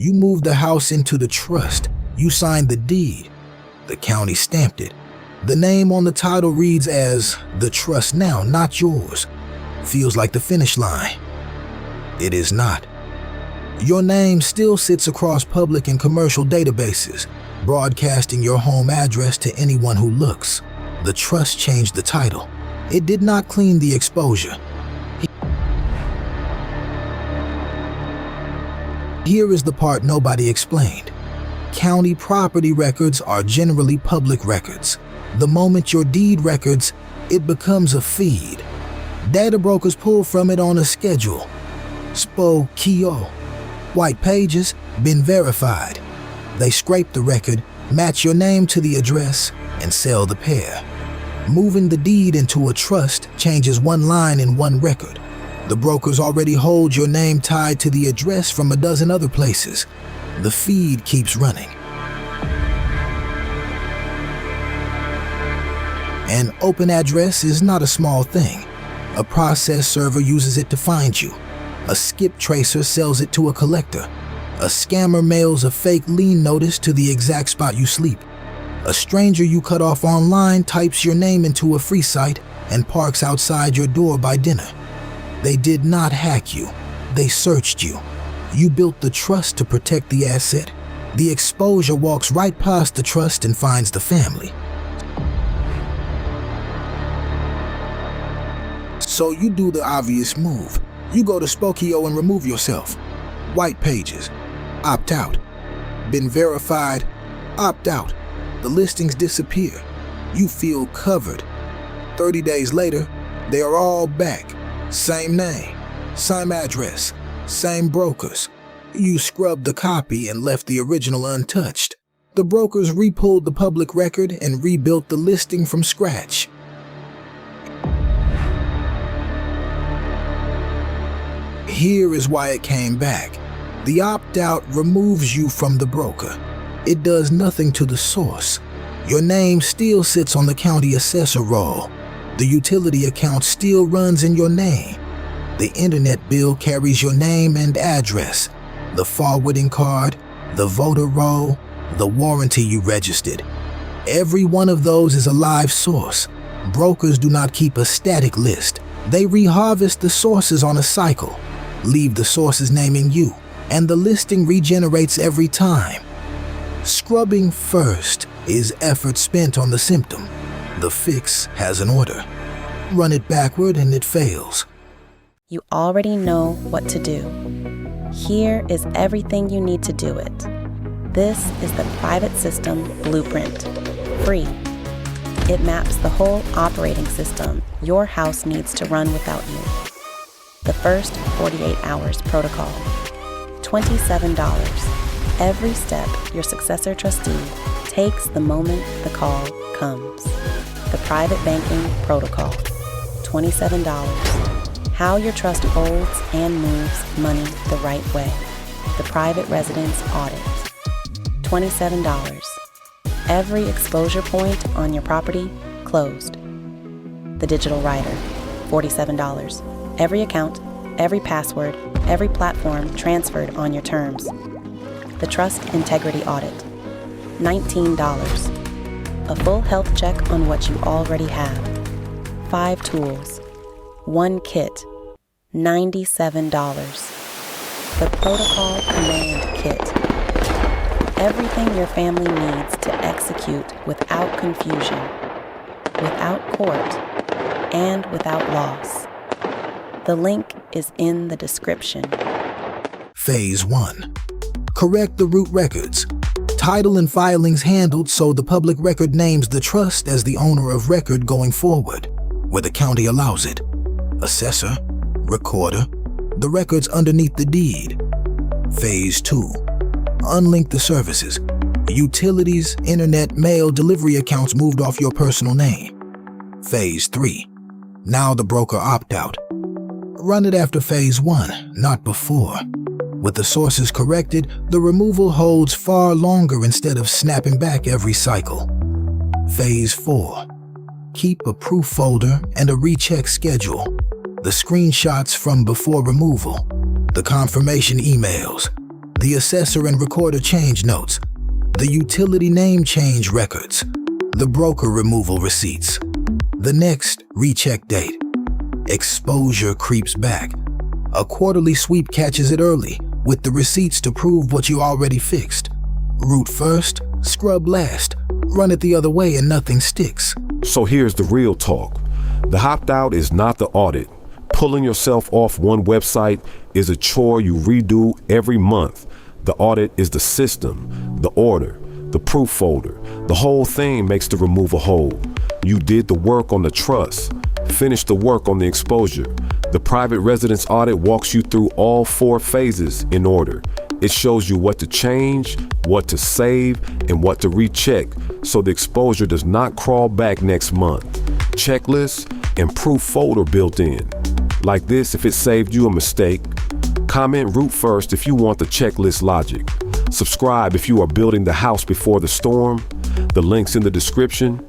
You moved the house into the trust. You signed the deed. The county stamped it. The name on the title reads as the trust now, not yours. Feels like the finish line. It is not. Your name still sits across public and commercial databases, broadcasting your home address to anyone who looks. The trust changed the title. It did not clean the exposure. Here is the part nobody explained. County property records are generally public records. The moment your deed records, it becomes a feed. Data brokers pull from it on a schedule. SPO Kio. White pages, been verified. They scrape the record, match your name to the address, and sell the pair. Moving the deed into a trust changes one line in one record. The brokers already hold your name tied to the address from a dozen other places. The feed keeps running. An open address is not a small thing. A process server uses it to find you. A skip tracer sells it to a collector. A scammer mails a fake lien notice to the exact spot you sleep. A stranger you cut off online types your name into a free site and parks outside your door by dinner. They did not hack you. They searched you. You built the trust to protect the asset. The exposure walks right past the trust and finds the family. So you do the obvious move. You go to Spokio and remove yourself. White pages. Opt out. Been verified. Opt out. The listings disappear. You feel covered. 30 days later, they are all back. Same name, same address, same brokers. You scrubbed the copy and left the original untouched. The brokers repulled the public record and rebuilt the listing from scratch. Here is why it came back. The opt-out removes you from the broker. It does nothing to the source. Your name still sits on the county assessor roll. The utility account still runs in your name. The internet bill carries your name and address. The forwarding card, the voter roll, the warranty you registered. Every one of those is a live source. Brokers do not keep a static list. They reharvest the sources on a cycle. Leave the source's name in you, and the listing regenerates every time. Scrubbing first is effort spent on the symptom. The fix has an order. Run it backward and it fails. You already know what to do. Here is everything you need to do it. This is the private system blueprint. Free. It maps the whole operating system your house needs to run without you. The first 48 hours protocol. $27. Every step your successor trustee takes the moment the call comes. The private banking protocol. $27. How your trust holds and moves money the right way. The private residence audit. $27. Every exposure point on your property closed. The digital writer. $47. Every account, every password, every platform transferred on your terms. The trust integrity audit. $19. A full health check on what you already have. 5 tools. 1 kit. $97. The protocol command kit. Everything your family needs to execute without confusion, without court, and without loss. The link is in the description. Phase 1. Correct the root records. Title and filings handled so the public record names the trust as the owner of record going forward, where the county allows it. Assessor, recorder, the records underneath the deed. Phase 2. Unlink the services. Utilities, internet, mail, delivery accounts moved off your personal name. Phase 3. Now the broker opt-out. Run it after Phase 1, not before. With the sources corrected, the removal holds far longer instead of snapping back every cycle. Phase 4. Keep a proof folder and a recheck schedule. The screenshots from before removal, the confirmation emails, the assessor and recorder change notes, the utility name change records, the broker removal receipts. The next recheck date. Exposure creeps back. A quarterly sweep catches it early, with the receipts to prove what you already fixed. Root first, scrub last. Run it the other way and nothing sticks. So here's the real talk. The opt-out is not the audit. Pulling yourself off one website is a chore you redo every month. The audit is the system, the order, the proof folder. The whole thing makes the removal whole. You did the work on the trust, finished the work on the exposure. The private residence audit walks you through all 4 phases in order. It shows you what to change, what to save, and what to recheck so the exposure does not crawl back next month. Checklists and proof folder built in. Like this if it saved you a mistake. Comment root first if you want the checklist logic. Subscribe if you are building the house before the storm. The link's in the description.